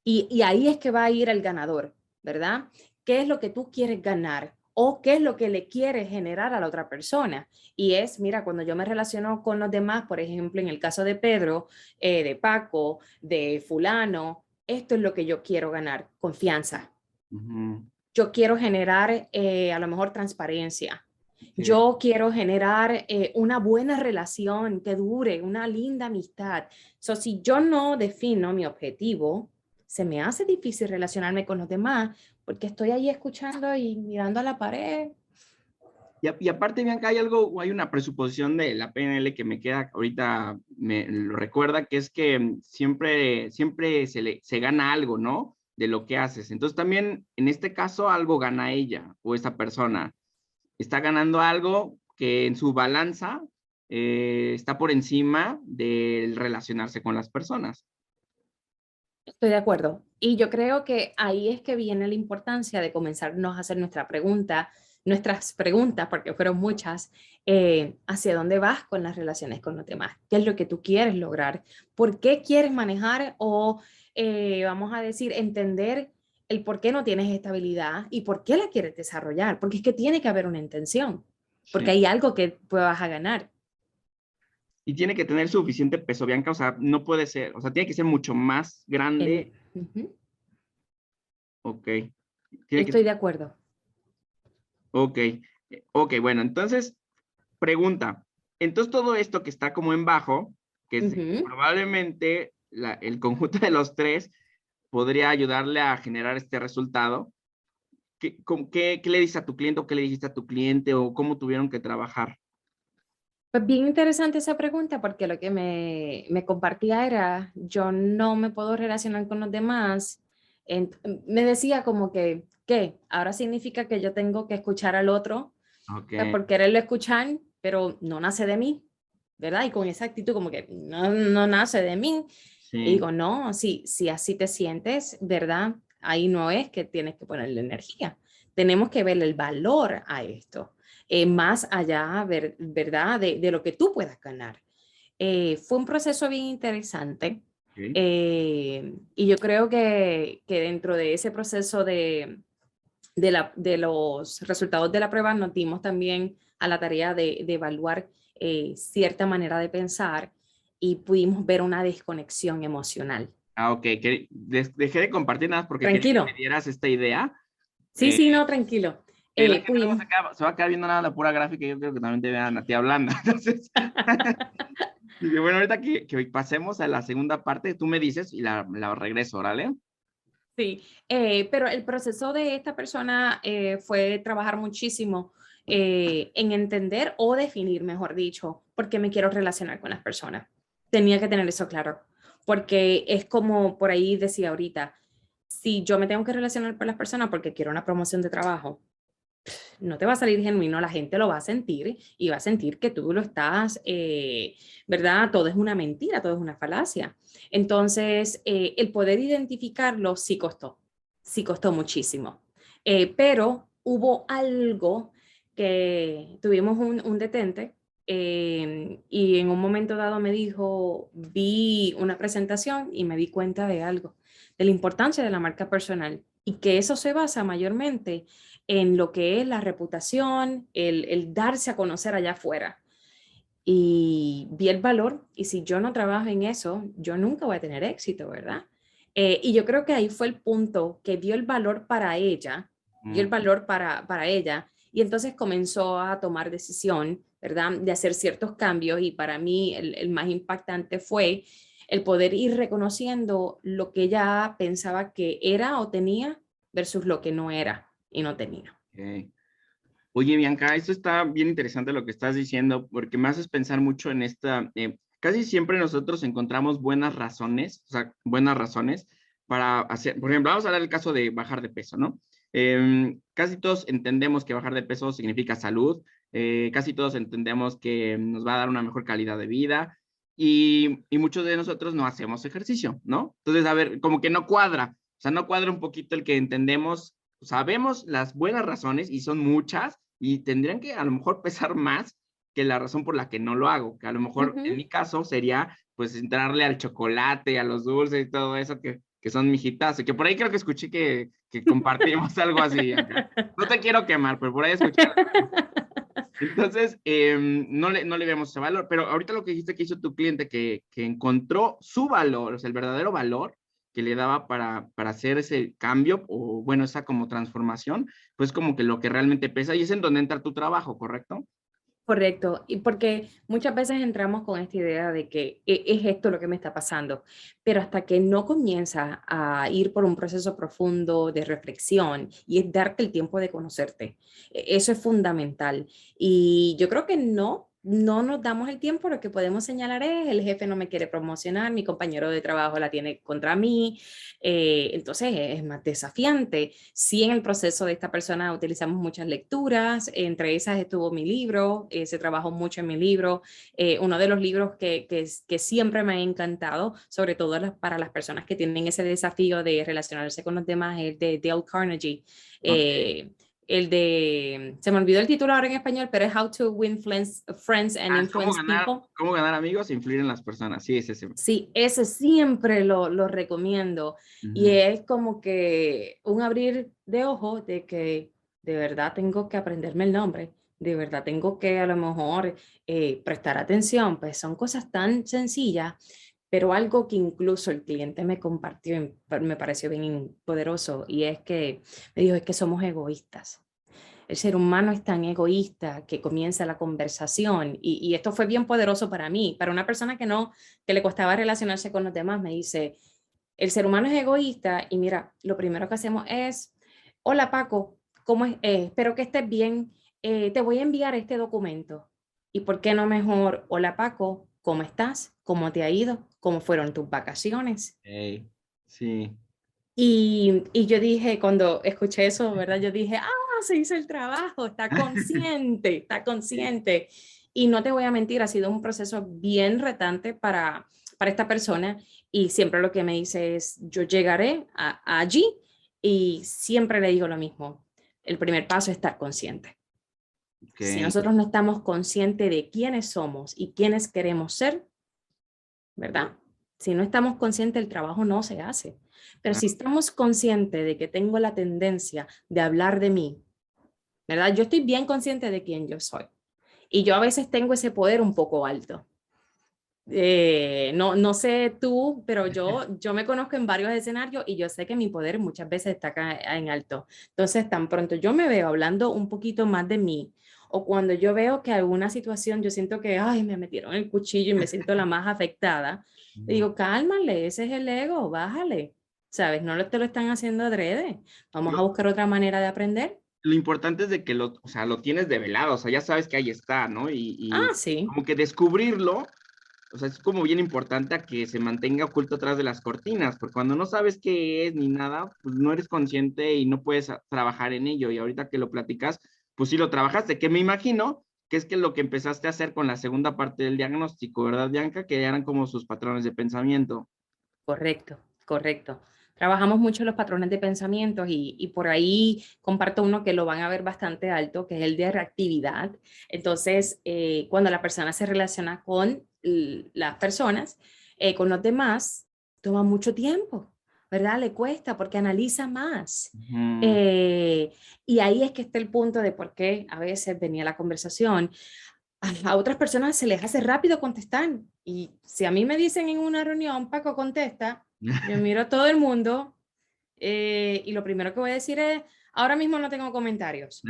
Y ahí es que va a ir el ganador, ¿verdad? ¿Qué es lo que tú quieres ganar? ¿O qué es lo que le quieres generar a la otra persona? Y es, mira, cuando yo me relaciono con los demás, por ejemplo, en el caso de Pedro, de Paco, de fulano, esto es lo que yo quiero ganar, confianza. Ujú. Yo quiero generar a lo mejor transparencia. Ok. Yo quiero generar una buena relación que dure, una linda amistad. So, si yo no defino mi objetivo, se me hace difícil relacionarme con los demás porque estoy ahí escuchando y mirando a la pared. Y aparte, Bianca, hay algo, hay una presuposición de la PNL que me queda, ahorita me lo recuerda, que es que siempre se gana algo, ¿no? De lo que haces. Entonces también, en este caso, algo gana ella o esa persona. Está ganando algo que en su balanza está por encima del relacionarse con las personas. Estoy de acuerdo. Y yo creo que ahí es que viene la importancia de comenzarnos a hacer nuestras preguntas, porque fueron muchas, hacia dónde vas con las relaciones con los demás, qué es lo que tú quieres lograr, por qué quieres manejar o, vamos a decir, entender el por qué no tienes estabilidad y por qué la quieres desarrollar, porque es que tiene que haber una intención, porque Sí. hay algo que vas a ganar. Y tiene que tener suficiente peso, Bianca, o sea, no puede ser, o sea, tiene que ser mucho más grande. Ujú. Ok. Tiene que, Estoy de acuerdo. ok. Ok, bueno, entonces, pregunta. Entonces, todo esto que está como en bajo, que es Ujú. probablemente el conjunto de los tres podría ayudarle a generar este resultado. ¿Qué le dices a tu cliente o qué le dijiste a tu cliente o cómo tuvieron que trabajar? Pues bien interesante esa pregunta porque lo que me compartía era, yo no me puedo relacionar con los demás. Me decía como que, ¿qué? Ahora significa que yo tengo que escuchar al otro Ok, por quererlo escuchar, pero no nace de mí, ¿verdad? Y con esa actitud como que no nace de mí. Y sí, digo, no, si así te sientes, ¿verdad? Ahí no es que tienes que ponerle energía. Tenemos que ver el valor a esto, más allá, ¿verdad? De lo que tú puedas ganar. Fue un proceso bien interesante. ok. Y yo creo que dentro de ese proceso de los resultados de la prueba nos dimos también a la tarea de evaluar cierta manera de pensar y pudimos ver una desconexión emocional. Ah, ok, dejé de compartir nada más porque quería que me Tranquilo. dieras esta idea. Sí, Eh, sí, no, tranquilo. que la gente luego Pudimos. se va a quedar viendo nada la pura gráfica y yo creo que también te vean a ti hablando. Entonces, dije, bueno, ahorita que pasemos a la segunda parte, tú me dices y la regreso, ¿vale? Sí, pero el proceso de esta persona fue trabajar muchísimo en entender o definir, mejor dicho, por qué me quiero relacionar con las personas. Tenía que tener eso claro, porque es como por ahí decía ahorita, si yo me tengo que relacionar con las personas porque quiero una promoción de trabajo, no te va a salir genuino, la gente lo va a sentir y va a sentir que tú lo estás, ¿verdad? Todo es una mentira, todo es una falacia. Entonces, el poder identificarlo sí costó muchísimo. Pero hubo algo que tuvimos un detente y en un momento dado me dijo, vi una presentación y me di cuenta de algo, de la importancia de la marca personal y que eso se basa mayormente en lo que es la reputación, el darse a conocer allá afuera. Y vi el valor, y si yo no trabajo en eso, yo nunca voy a tener éxito, ¿verdad? Y yo creo que ahí fue el punto que vio el valor para ella, vio el Mm, valor para ella, y entonces comenzó a tomar decisión, ¿verdad? De hacer ciertos cambios, y para mí el más impactante fue el poder ir reconociendo lo que ella pensaba que era o tenía versus lo que no era y no tenía. ok. Oye, Bianca, esto está bien interesante lo que estás diciendo, porque me haces pensar mucho en esta, casi siempre nosotros encontramos buenas razones, o sea, buenas razones para hacer, por ejemplo, vamos a hablar del caso de bajar de peso, ¿no? Casi todos entendemos que bajar de peso significa salud, casi todos entendemos que nos va a dar una mejor calidad de vida y muchos de nosotros no hacemos ejercicio, ¿no? Entonces, a ver, como que no cuadra, o sea, no cuadra un poquito el que entendemos, sabemos las buenas razones y son muchas y tendrían que a lo mejor pesar más que la razón por la que no lo hago, que a lo mejor en Ujú. mi caso sería pues entrarle al chocolate, a los dulces y todo eso que son mi hitazo, que por ahí creo que escuché que compartimos algo así, Bianca. No te quiero quemar, pero por ahí escuché algo. Entonces, no le vemos ese valor, pero ahorita lo que dijiste que hizo tu cliente, que encontró su valor, o sea, el verdadero valor que le daba para hacer ese cambio, o bueno, esa como transformación, pues como que lo que realmente pesa, y es en donde entra tu trabajo, ¿correcto? Correcto, y porque muchas veces entramos con esta idea de que es esto lo que me está pasando, pero hasta que no comienzas a ir por un proceso profundo de reflexión y es darte el tiempo de conocerte, eso es fundamental. Y yo creo que no nos damos el tiempo, lo que podemos señalar es, el jefe no me quiere promocionar, mi compañero de trabajo la tiene contra mí, entonces es más desafiante. Sí, en el proceso de esta persona utilizamos muchas lecturas, entre esas estuvo mi libro, se trabajó mucho en mi libro, uno de los libros que siempre me ha encantado, sobre todo para las personas que tienen ese desafío de relacionarse con los demás, es el de Dale Carnegie. Ok. El de, se me olvidó el título ahora en español, pero es How to Win Friends and Ah, es Influence People. cómo ganar amigos e influir en las personas. Sí, es ese. Sí, ese siempre lo recomiendo y Ujú. es como que un abrir de ojos de que de verdad tengo que aprenderme el nombre, de verdad tengo que a lo mejor prestar atención, pues son cosas tan sencillas, pero algo que incluso el cliente me compartió, me pareció bien poderoso y es que me dijo, es que somos egoístas. El ser humano es tan egoísta que comienza la conversación y esto fue bien poderoso para mí, para una persona que le costaba relacionarse con los demás, me dice, el ser humano es egoísta y mira, lo primero que hacemos es, hola Paco, ¿cómo es? Espero que estés bien, te voy a enviar este documento. ¿Y por qué no mejor, hola Paco, ¿cómo estás? ¿Cómo te ha ido? ¿Cómo fueron tus vacaciones? Ey, sí. Y yo dije, cuando escuché eso, ¿verdad? Yo dije, se hizo el trabajo, está consciente, está Sí. consciente. Y no te voy a mentir, ha sido un proceso bien retante para esta persona y siempre lo que me dice es, yo llegaré allí y siempre le digo lo mismo. El primer paso es estar consciente. Si Ok. nosotros no estamos conscientes de quiénes somos y quiénes queremos ser, ¿verdad? Si no estamos conscientes, el trabajo no se hace. Pero si Claro. estamos conscientes de que tengo la tendencia de hablar de mí, ¿verdad? Yo estoy bien consciente de quién yo soy. Y yo a veces tengo ese poder un poco alto. No sé tú, pero yo me conozco en varios escenarios y yo sé que mi poder muchas veces está acá en alto. Entonces, tan pronto yo me veo hablando un poquito más de mí o cuando yo veo que alguna situación yo siento que, ay, me metieron el cuchillo y me siento la más afectada, le Ujú. digo, cálmale, ese es el ego, bájale, ¿sabes? Te lo están haciendo adrede. Vamos a Lo, buscar otra manera de aprender. lo importante es de que o sea, lo tienes develado, o sea, ya sabes que ahí está, ¿no? Ah, Y sí. como que descubrirlo, o sea, es como bien importante a que se mantenga oculto atrás de las cortinas, porque cuando no sabes qué es ni nada, pues no eres consciente y no puedes trabajar en ello. Y ahorita que lo platicas, pues sí lo trabajaste, que me imagino que es que lo que empezaste a hacer con la segunda parte del diagnóstico, ¿verdad, Bianca? Que eran como sus patrones de pensamiento. Correcto, correcto. Trabajamos mucho los patrones de pensamientos y por ahí comparto uno que lo van a ver bastante alto, que es el de reactividad. Entonces, cuando la persona se relaciona con las personas, con los demás, toma mucho tiempo, ¿verdad? Le cuesta porque analiza más. Ujú. Eh, y ahí es que está el punto de por qué a veces venía la conversación a otras personas se les hace rápido contestar. Y si a mí me dicen en una reunión, Paco contesta, yo miro a todo el mundo y lo primero que voy a decir es, ahora mismo no tengo comentarios.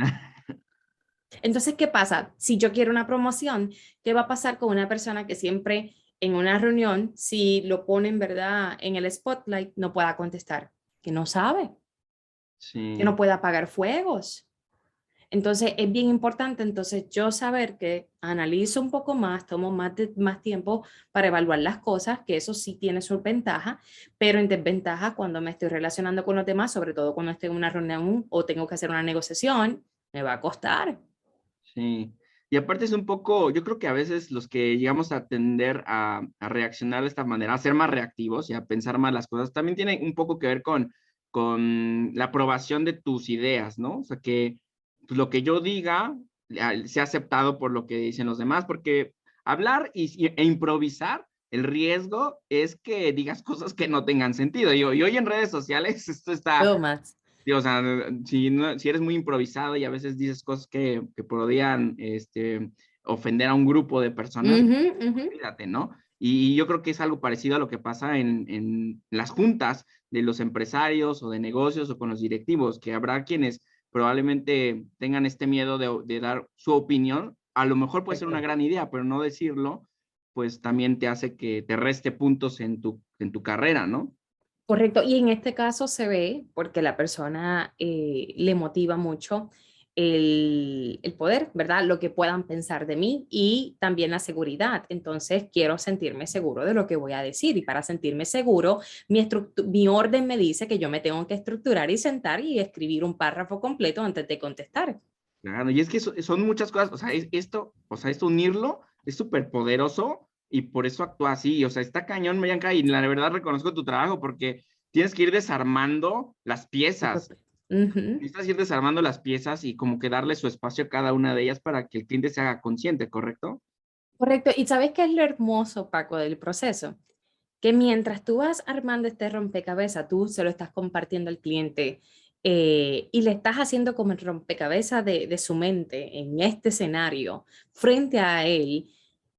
Entonces, ¿qué pasa? Si yo quiero una promoción, ¿qué va a pasar con una persona que siempre en una reunión, si lo ponen, ¿verdad?, en el spotlight, no pueda contestar? Que no sabe, que no Sí, pueda apagar fuegos. Entonces es bien importante entonces yo saber que analizo un poco más, tomo más tiempo para evaluar las cosas, que eso sí tiene sus ventajas, pero en desventaja cuando me estoy relacionando con los demás, sobre todo cuando estoy en una reunión o tengo que hacer una negociación, me va a costar. Sí. Y aparte es un poco, yo creo que a veces los que llegamos a tender a reaccionar de esta manera, a ser más reactivos y a pensar más las cosas, también tiene un poco que ver con la aprobación de tus ideas, ¿no? O sea, que pues, lo que yo diga sea aceptado por lo que dicen los demás, porque hablar e improvisar, el riesgo es que digas cosas que no tengan sentido. Y hoy en redes sociales esto está. Todo más. Sí, o sea, si eres muy improvisado y a veces dices cosas que podrían ofender a un grupo de personas, Ujú, ujú. olvídate, ¿no? Y yo creo que es algo parecido a lo que pasa en las juntas de los empresarios o de negocios o con los directivos, que habrá quienes probablemente tengan este miedo de dar su opinión. A lo mejor puede ser una gran idea, pero no decirlo, pues también te hace que te reste puntos en tu carrera, ¿no? Correcto, y en este caso se ve porque la persona le motiva mucho el poder, ¿verdad? Lo que puedan pensar de mí y también la seguridad. Entonces, quiero sentirme seguro de lo que voy a decir y para sentirme seguro, mi orden me dice que yo me tengo que estructurar y sentar y escribir un párrafo completo antes de contestar. Claro, y es que son muchas cosas, o sea, esto unirlo es súper poderoso y por eso actúa así, o sea, está cañón, Bianca, y la verdad reconozco tu trabajo porque tienes que ir desarmando las piezas, Ujú. necesitas ir desarmando las piezas y como que darle su espacio a cada una de ellas para que el cliente se haga consciente, ¿correcto? Correcto, y ¿sabes qué es lo hermoso, Paco, del proceso? Que mientras tú vas armando este rompecabezas, tú se lo estás compartiendo al cliente y le estás haciendo como el rompecabezas de su mente en este escenario frente a él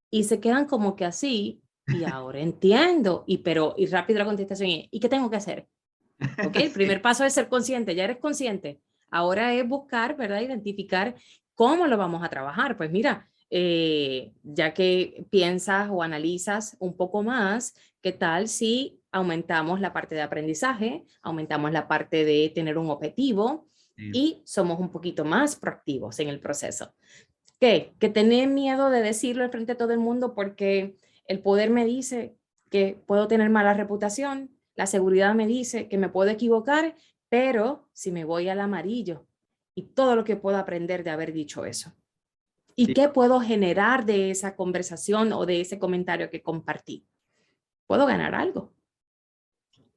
y se quedan como que así y ahora entiendo y rápido la contestación ¿y qué tengo que hacer? ¿Ok? El Sí, primer paso es ser consciente, ya eres consciente. Ahora es buscar, ¿verdad? Identificar cómo lo vamos a trabajar. Pues mira, ya que piensas o analizas un poco más, ¿qué tal si aumentamos la parte de aprendizaje, aumentamos la parte de tener un objetivo sí, y somos un poquito más proactivos en el proceso? ¿Qué? Que tener miedo de decirlo al frente de todo el mundo porque el poder me dice que puedo tener mala reputación, la seguridad me dice que me puedo equivocar, pero si me voy al amarillo y todo lo que puedo aprender de haber dicho eso. ¿Y sí. qué puedo generar de esa conversación o de ese comentario que compartí? ¿Puedo ganar algo?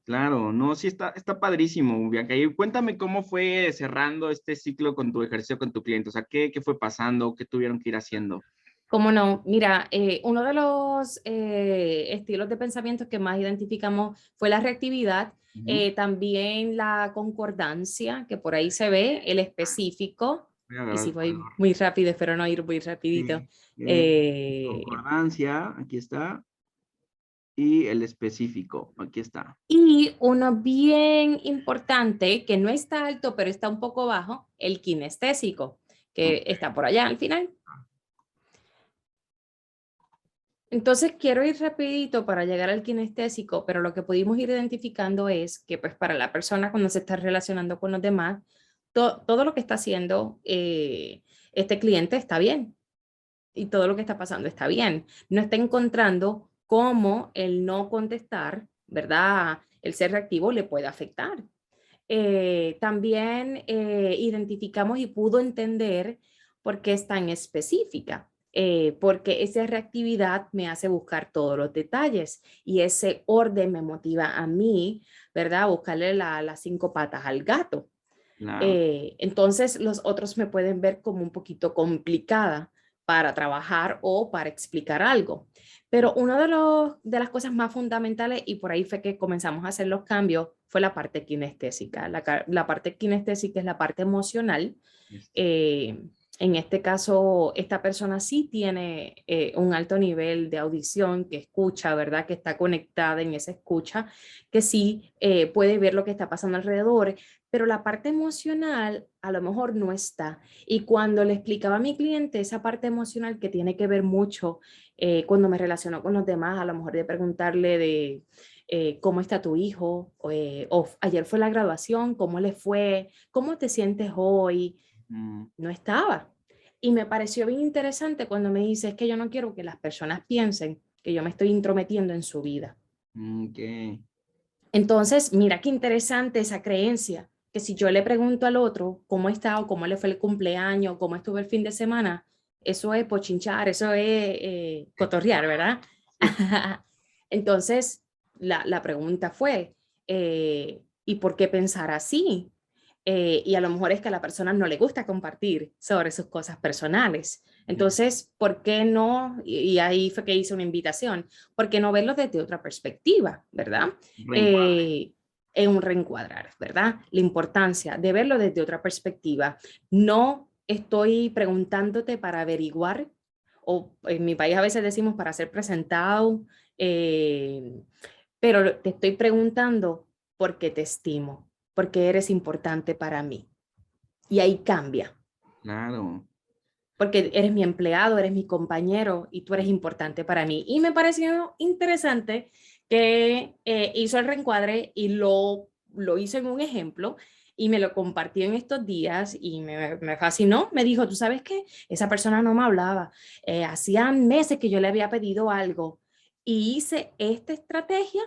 Claro, no, sí está padrísimo, Bianca. Y cuéntame cómo fue cerrando este ciclo con tu ejercicio con tu cliente, o sea, ¿qué fue pasando? ¿Qué tuvieron que ir haciendo? ¿Cómo no? Mira, uno de los estilos de pensamiento que más identificamos fue la reactividad, Ujú. también la concordancia, que por ahí se ve, el específico, Voy a y agarrar si el voy color. muy rápido, espero no ir muy rapidito. Sí. eh, Concordancia, aquí está. Y el específico, aquí está. y uno bien importante, que no está alto, pero está un poco bajo, el kinestésico, que Ok. está por allá al final. Entonces quiero ir rapidito para llegar al kinestésico, pero lo que pudimos ir identificando es que pues para la persona cuando se está relacionando con los demás, todo lo que está haciendo este cliente está bien y todo lo que está pasando está bien. No está encontrando cómo el no contestar, ¿verdad? El ser reactivo le puede afectar. También identificamos y pudo entender por qué es tan específica, porque esa reactividad me hace buscar todos los detalles y ese orden me motiva a mí, ¿verdad? A buscarle las cinco patas al gato. Claro. Entonces los otros me pueden ver como un poquito complicada para trabajar o para explicar algo. Pero una de las cosas más fundamentales, y por ahí fue que comenzamos a hacer los cambios, fue la parte kinestésica. La parte kinestésica es la parte emocional. Listo. Eh, en este caso, esta persona sí tiene un alto nivel de audición, que escucha, ¿verdad? Que está conectada en esa escucha, que sí puede ver lo que está pasando alrededor, pero la parte emocional a lo mejor no está. Y cuando le explicaba a mi cliente esa parte emocional que tiene que ver mucho cuando me relaciono con los demás, a lo mejor de preguntarle de cómo está tu hijo, o ayer fue la graduación, cómo le fue, cómo te sientes hoy. No estaba. Y me pareció bien interesante cuando me dice, es que yo no quiero que las personas piensen que yo me estoy intrometiendo en su vida. Okay. Entonces, mira qué interesante esa creencia, que si yo le pregunto al otro cómo está o cómo le fue el cumpleaños, cómo estuvo el fin de semana, eso es pochinchar, eso es cotorrear, ¿verdad? Entonces, la pregunta fue, ¿y por qué pensar así? Y a lo mejor es que a la persona no le gusta compartir sobre sus cosas personales. Entonces, ¿por qué no? Y ahí fue que hice una invitación, ¿por qué no verlo desde otra perspectiva, verdad? Reencuadre. En un reencuadrar, ¿verdad? La importancia de verlo desde otra perspectiva. No estoy preguntándote para averiguar, o en mi país a veces decimos para ser presentado, eh, pero te estoy preguntando porque te estimo, porque eres importante para mí. Y ahí cambia, Claro. porque eres mi empleado, eres mi compañero y tú eres importante para mí. Y me pareció interesante que hizo el reencuadre y lo hizo en un ejemplo y me lo compartió en estos días y me fascinó. Me dijo, tú sabes qué, esa persona no me hablaba. Hacían meses que yo le había pedido algo y hice esta estrategia.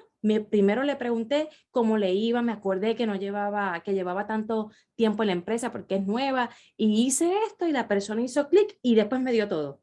Primero le pregunté cómo le iba, me acordé que no llevaba, que llevaba tanto tiempo en la empresa porque es nueva y hice esto y la persona hizo clic y después me dio todo.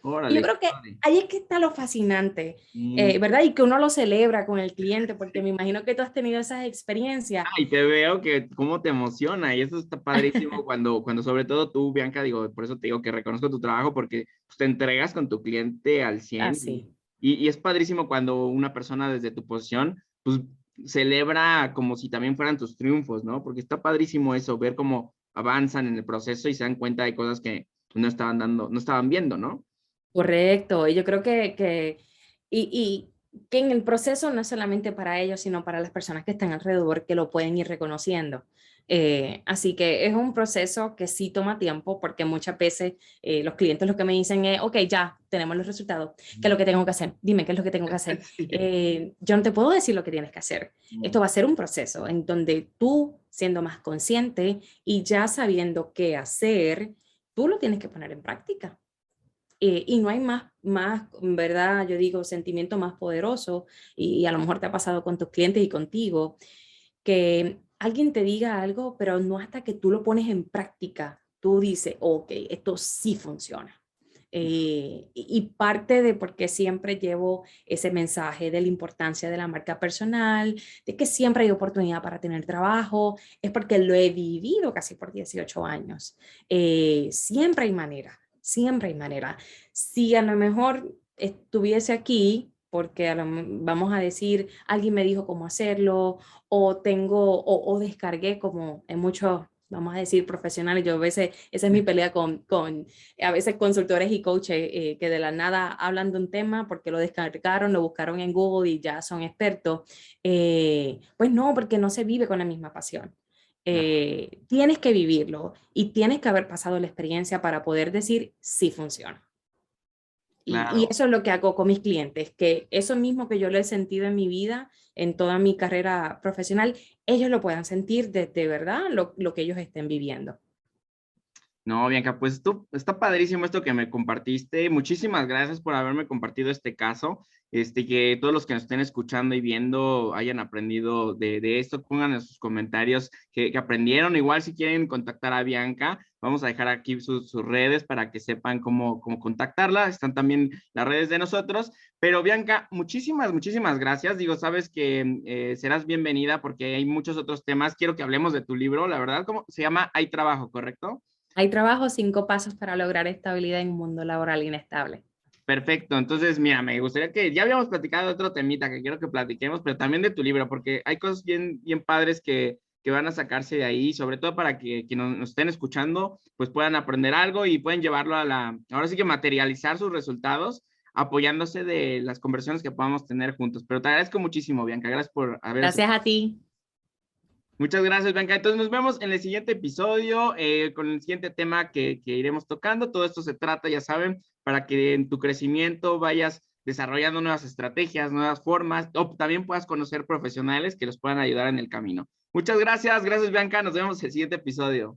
Y yo Órale, qué creo que padre. ahí es que está lo fascinante, Sí. ¿verdad? Y que uno lo celebra con el cliente, porque me imagino que tú has tenido esas experiencias. Y te veo que cómo te emociona y eso está padrísimo cuando sobre todo tú, Bianca, digo, por eso te digo que reconozco tu trabajo porque pues, te entregas con tu cliente al 100 Así, y es padrísimo cuando una persona desde tu posición, pues celebra como si también fueran tus triunfos, ¿no? Porque está padrísimo eso, ver cómo avanzan en el proceso y se dan cuenta de cosas que no estaban dando, no estaban viendo, ¿no? correcto. Y yo creo y que en el proceso no es solamente para ellos, sino para las personas que están alrededor que lo pueden ir reconociendo. Así que es un proceso que sí toma tiempo porque muchas veces los clientes lo que me dicen es, ok, ya tenemos los resultados, ¿qué es lo que tengo que hacer? Dime qué es lo que tengo que hacer. Sí. Yo no te puedo decir lo que tienes que hacer. Mm. Esto va a ser un proceso en donde tú, siendo más consciente y ya sabiendo qué hacer, tú lo tienes que poner en práctica. Y no hay ¿verdad? Yo digo, sentimiento más poderoso, y a lo mejor te ha pasado con tus clientes y contigo, que alguien te diga algo, pero no hasta que tú lo pones en práctica, tú dices, ok, esto sí funciona. Y parte de por qué siempre llevo ese mensaje de la importancia de la marca personal, de que siempre hay oportunidad para tener trabajo, es porque lo he vivido casi por 18 años. Siempre hay manera, siempre hay manera. Si a lo mejor estuviese aquí, porque vamos a decir, alguien me dijo cómo hacerlo, o descargué como en muchos, vamos a decir, profesionales. Yo a veces, esa es mi pelea con a veces consultores y coaches que de la nada hablan de un tema porque lo descargaron, lo buscaron en Google y ya son expertos. Pues no, porque no se vive con la misma pasión. Tienes que vivirlo y tienes que haber pasado la experiencia para poder decir si funciona. Y Claro. eso es lo que hago con mis clientes, que eso mismo que yo lo he sentido en mi vida, en toda mi carrera profesional, ellos lo puedan sentir de verdad lo que ellos estén viviendo. No, Bianca, pues tú, está padrísimo esto que me compartiste. Muchísimas gracias por haberme compartido este caso. Que todos los que nos estén escuchando y viendo hayan aprendido de esto, pongan en sus comentarios que aprendieron. Igual si quieren contactar a Bianca, vamos a dejar aquí sus redes para que sepan cómo contactarla. Están también las redes de nosotros. Pero Bianca, muchísimas gracias. Digo, sabes que serás bienvenida porque hay muchos otros temas. Quiero que hablemos de tu libro, la verdad, ¿cómo se llama? Hay trabajo, ¿correcto? Hay trabajo, 5 pasos para lograr estabilidad en un mundo laboral inestable. Perfecto, entonces mira, me gustaría que ya habíamos platicado de otro temita que quiero que platiquemos, pero también de tu libro, porque hay cosas bien padres que van a sacarse de ahí, sobre todo para que nos estén escuchando, pues puedan aprender algo y pueden llevarlo ahora sí que materializar sus resultados apoyándose de las conversaciones que podamos tener juntos. Pero te agradezco muchísimo, Bianca, gracias por haber Gracias a aceptado. ti. Muchas gracias, Bianca. Entonces nos vemos en el siguiente episodio con el siguiente tema que iremos tocando. Todo esto se trata, ya saben, para que en tu crecimiento vayas desarrollando nuevas estrategias, nuevas formas, o también puedas conocer profesionales que los puedan ayudar en el camino. Muchas gracias, Bianca. Nos vemos en el siguiente episodio.